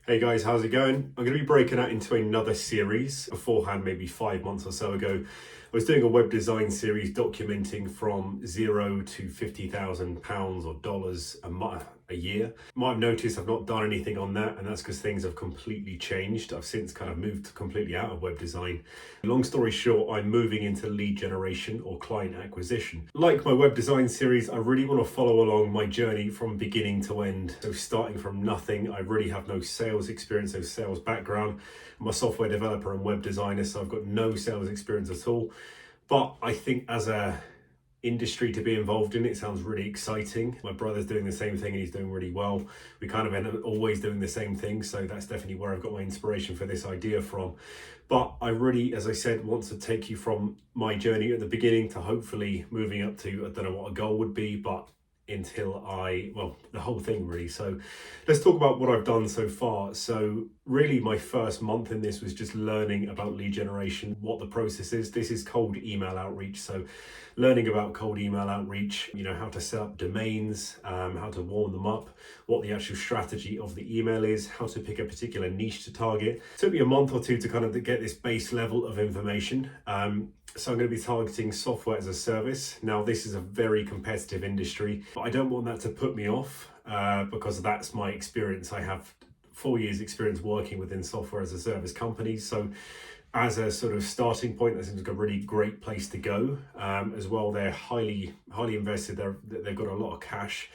Hey guys, how's it going? I'm going to be breaking out into another series. Beforehand, maybe 5 months or so ago, I was doing a web design series documenting from zero to £50,000 or dollars a year. You might have noticed I've not done anything on that, and that's because things have completely changed. I've since kind of moved completely out of web design. Long story short, I'm moving into lead generation or client acquisition. Like my web design series, I really want to follow along my journey from beginning to end. So starting from nothing, I really have no sales experience, no sales background. I'm a software developer and web designer, so I've got no sales experience at all. But I think as a industry to be involved in, it sounds really exciting. My brother's doing the same thing and he's doing really well. We kind of end up always doing the same thing, so that's definitely where I've got my inspiration for this idea from. But I really, as I said, want to take you from my journey at the beginning to hopefully moving up to, I don't know what a goal would be, but until the whole thing really. So let's talk about what I've done so far. So really my first month in this was just learning about lead generation, what the process is. This is cold email outreach. So learning about cold email outreach, how to set up domains, how to warm them up, what the actual strategy of the email is, how to pick a particular niche to target. It took me a month or two to kind of get this base level of information. So I'm going to be targeting software as a service. Now, this is a very competitive industry, but I don't want that to put me off because that's my experience. I have 4 years experience working within software as a service companies. So as a sort of starting point, that seems like a really great place to go. As well, they're highly invested. They've got a lot of cash.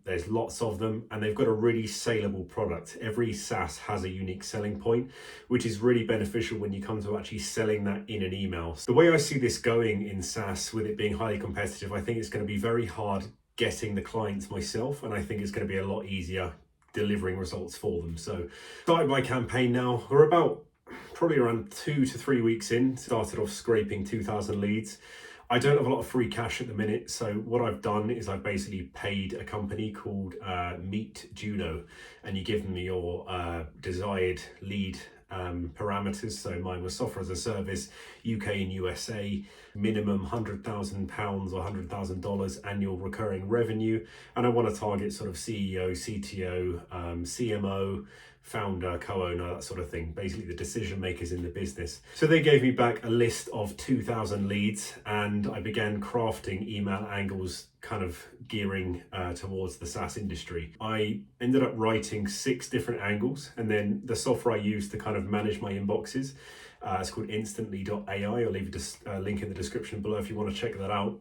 There's lots of them, and they've got a really saleable product. Every SaaS has a unique selling point, which is really beneficial when you come to actually selling that in an email. So the way I see this going in SaaS, with it being highly competitive, I think it's going to be very hard getting the clients myself, and I think it's going to be a lot easier delivering results for them. So started my campaign now. We're about probably around 2 to 3 weeks in. Started off scraping 2,000 leads. I don't have a lot of free cash at the minute, so what I've done is I've basically paid a company called Meet Juno, and you give them your desired lead parameters. So mine was software as a service, UK and USA, minimum £100,000 or $100,000 annual recurring revenue, and I want to target sort of CEO, CTO, CMO, founder, co-owner, that sort of thing, basically the decision makers in the business. So they gave me back a list of 2,000 leads, and I began crafting email angles, kind of gearing towards the SaaS industry. I ended up writing 6 different angles, and then the software I used to kind of manage my inboxes, it's called instantly.ai. I'll leave a link in the description below if you want to check that out.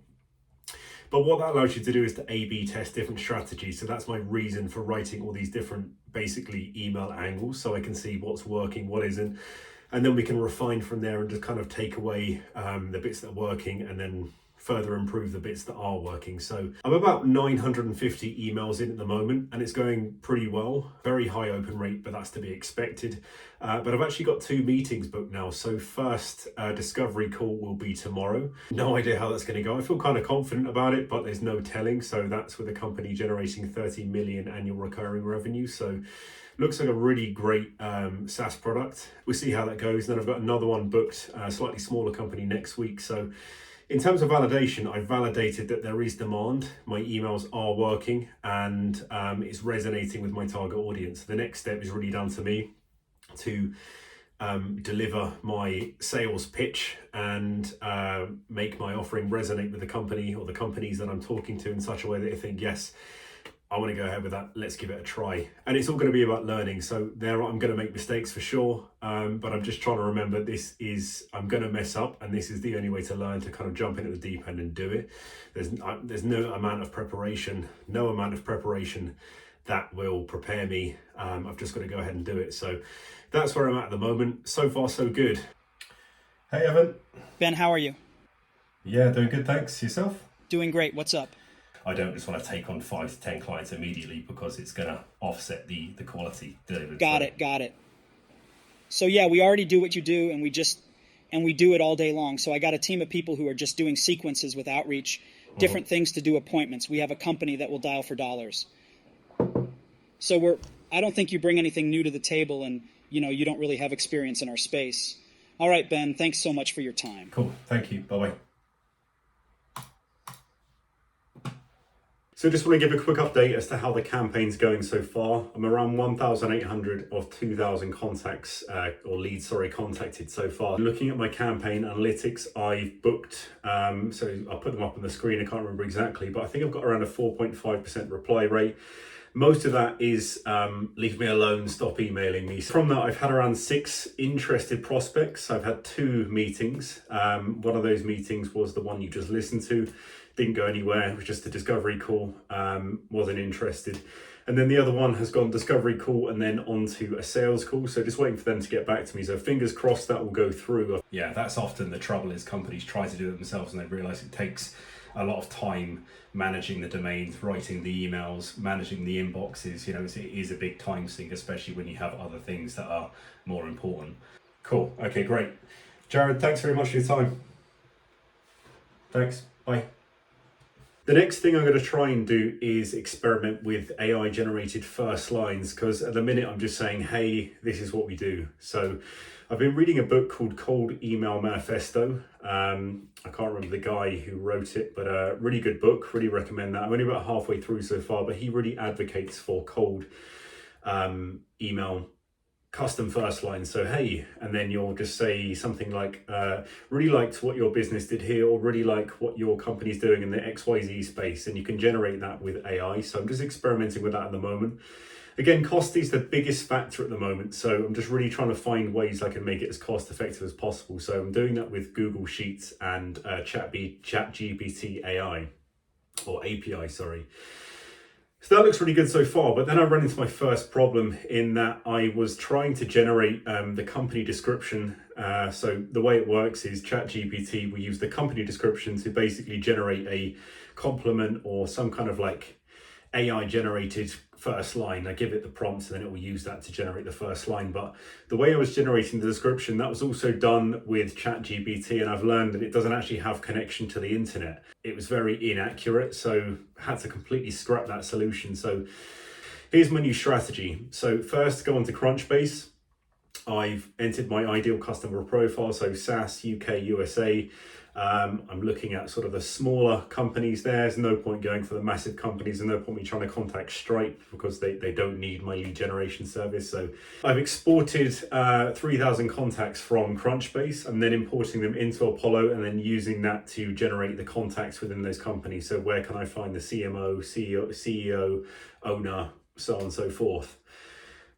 But what that allows you to do is to A/B test different strategies. So that's my reason for writing all these different, basically, email angles, so I can see what's working, what isn't. And then we can refine from there and just kind of take away the bits that are working and then further improve the bits that are working. So I'm about 950 emails in at the moment, and it's going pretty well. Very high open rate, but that's to be expected. But I've actually got 2 meetings booked now. So first discovery call will be tomorrow. No idea how that's going to go. I feel kind of confident about it, but there's no telling. So that's with a company generating 30 million annual recurring revenue. So looks like a really great SaaS product. We'll see how that goes. Then I've got another one booked, a slightly smaller company next week. So in terms of validation, I've validated that there is demand, my emails are working, and it's resonating with my target audience. The next step is really down to me to deliver my sales pitch and make my offering resonate with the company or the companies that I'm talking to in such a way that they think, yes, I want to go ahead with that. Let's give it a try. And it's all going to be about learning. So I'm going to make mistakes for sure. But I'm just trying to remember I'm going to mess up, and this is the only way to learn, to kind of jump into the deep end and do it. There's no amount of preparation that will prepare me. I've just got to go ahead and do it. So that's where I'm at the moment. So far, so good. Hey, Evan. Ben, how are you? Yeah, doing good. Thanks. Yourself? Doing great. What's up? I don't just want to take on 5 to 10 clients immediately because it's going to offset the quality delivered. Got it. So yeah, we already do what you do, and we do it all day long. So I got a team of people who are just doing sequences with outreach, different things to do appointments. We have a company that will dial for dollars. So I don't think you bring anything new to the table, and you don't really have experience in our space. All right, Ben, thanks so much for your time. Cool. Thank you. Bye-bye. So just want to give a quick update as to how the campaign's going so far. I'm around 1,800 of 2,000 contacts, or leads, sorry, contacted so far. Looking at my campaign analytics, I've booked, so I'll put them up on the screen, I can't remember exactly, but I think I've got around a 4.5% reply rate. Most of that is leave me alone, stop emailing me. From that, I've had around 6 interested prospects. I've had 2 meetings. One of those meetings was the one you just listened to. Didn't go anywhere, it was just a discovery call, wasn't interested. And then the other one has gone discovery call and then onto a sales call. So just waiting for them to get back to me. So fingers crossed that will go through. Yeah, that's often the trouble, is companies try to do it themselves and they realize it takes a lot of time managing the domains, writing the emails, managing the inboxes. You know, it is a big time sink, especially when you have other things that are more important. Cool, okay, great. Jared, thanks very much for your time. Thanks, bye. The next thing I'm going to try and do is experiment with AI generated first lines, because at the minute I'm just saying, hey, this is what we do. So I've been reading a book called Cold Email Manifesto. I can't remember the guy who wrote it, but a really good book, really recommend that. I'm only about halfway through so far, but he really advocates for cold email custom first line. So hey, and then you'll just say something like, really liked what your business did here, or really like what your company's doing in the XYZ space, and you can generate that with AI. So I'm just experimenting with that at the moment. Again, cost is the biggest factor at the moment, so I'm just really trying to find ways I can make it as cost effective as possible. So I'm doing that with Google Sheets and ChatGPT AI, or API, sorry. So that looks really good so far, but then I ran into my first problem in that I was trying to generate the company description. So the way it works is ChatGPT will use the company description to basically generate a complement or some kind of like AI generated first line. I give it the prompts and then it will use that to generate the first line. But the way I was generating the description, that was also done with ChatGPT, and I've learned that it doesn't actually have connection to the internet. It was very inaccurate, so I had to completely scrap that solution. So here's my new strategy. So first, go onto Crunchbase. I've entered my ideal customer profile, so SaaS, UK, USA. I'm looking at sort of the smaller companies there. There's no point going for the massive companies, and no point me trying to contact Stripe because they don't need my lead generation service. So I've exported 3,000 contacts from Crunchbase and then importing them into Apollo and then using that to generate the contacts within those companies. So where can I find the CMO, CEO, owner, so on and so forth.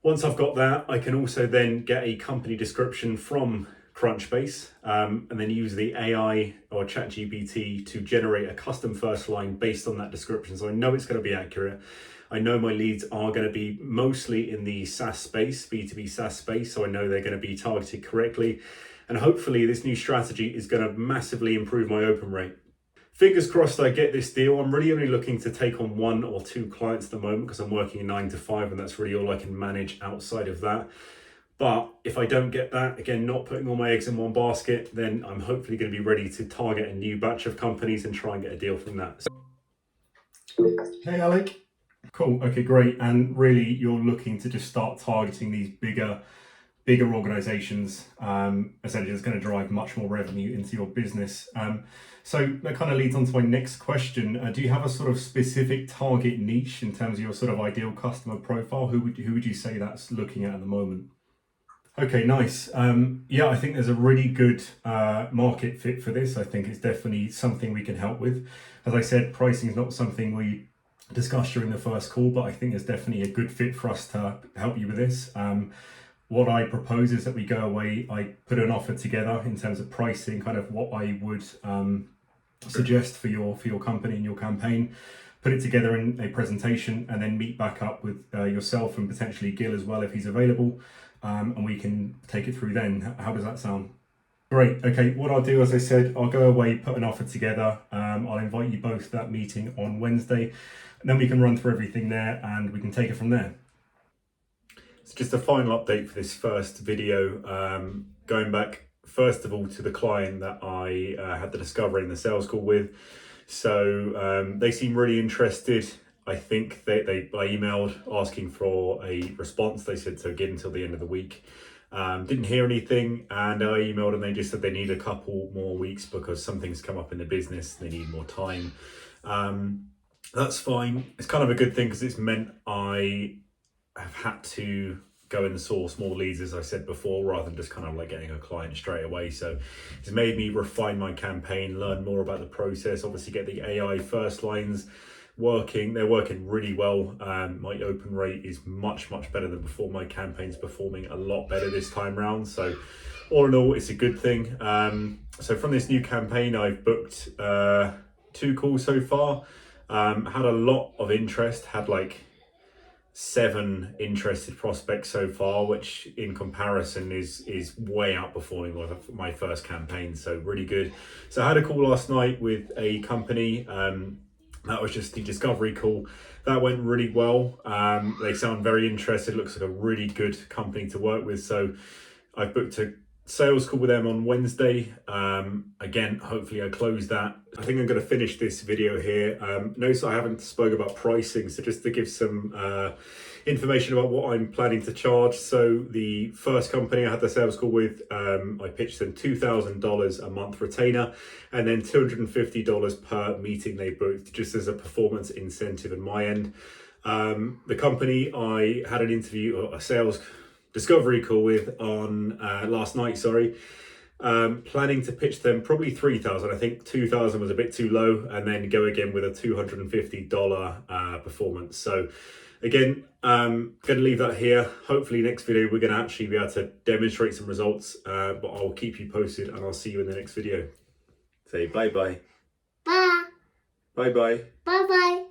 Once I've got that, I can also then get a company description from Crunchbase and then use the AI or ChatGPT to generate a custom first line based on that description. So I know it's going to be accurate. I know my leads are going to be mostly in the SaaS space, B2B SaaS space. So I know they're going to be targeted correctly. And hopefully this new strategy is going to massively improve my open rate. Fingers crossed I get this deal. I'm really only looking to take on 1 or 2 clients at the moment because I'm working 9 to 5 and that's really all I can manage outside of that. But if I don't get that, again, not putting all my eggs in one basket, then I'm hopefully going to be ready to target a new batch of companies and try and get a deal from that. Hey, Alec. Cool. Okay, great. And really, you're looking to just start targeting these bigger organizations. Essentially, it's going to drive much more revenue into your business. So that kind of leads on to my next question. Do you have a sort of specific target niche in terms of your sort of ideal customer profile? Who would you say that's looking at the moment? Okay, nice. Yeah, I think there's a really good market fit for this. I think it's definitely something we can help with. As I said, pricing is not something we discussed during the first call, but I think there's definitely a good fit for us to help you with this. What I propose is that we go away, I put an offer together in terms of pricing, kind of what I would suggest for your company and your campaign, put it together in a presentation, and then meet back up with yourself and potentially Gil as well if he's available, and we can take it through then. How does that sound? Great. Okay, what I'll do, as I said, I'll go away, put an offer together. I'll invite you both to that meeting on Wednesday, and then we can run through everything there and we can take it from there. So just a final update for this first video, going back first of all to the client that I had the discovery and the sales call with. So they seem really interested. I think I emailed asking for a response. They said to give until the end of the week. Didn't hear anything, and I emailed and they just said they need a couple more weeks because something's come up in the business. They need more time. That's fine. It's kind of a good thing because it's meant I have had to go and source more leads, as I said before, rather than just kind of like getting a client straight away. So it's made me refine my campaign, learn more about the process, obviously get the AI first lines working. They're working really well. My open rate is much better than before. My campaign's performing a lot better this time round. So all in all, it's a good thing. So from this new campaign, I've booked 2 calls so far. Had a lot of interest, had like 7 interested prospects so far, which in comparison is way outperforming my first campaign. So really good. So I had a call last night with a company. That was just the discovery call. That went really well. They sound very interested. Looks like a really good company to work with. So I've booked a sales call with them on Wednesday. Again, hopefully I close that. I think I'm going to finish this video here. Notice I haven't spoke about pricing, so just to give some information about what I'm planning to charge. So the first company I had the sales call with, I pitched them $2,000 a month retainer and then $250 per meeting they booked, just as a performance incentive on my end. The company I had an interview, or a sales discovery call with on last night, planning to pitch them probably 3,000. I think 2,000 was a bit too low, and then go again with a $250 performance. So again, going to leave that here. Hopefully next video we're going to actually be able to demonstrate some results, but I'll keep you posted and I'll see you in the next video. Say bye bye. Bye. Bye bye. Bye bye.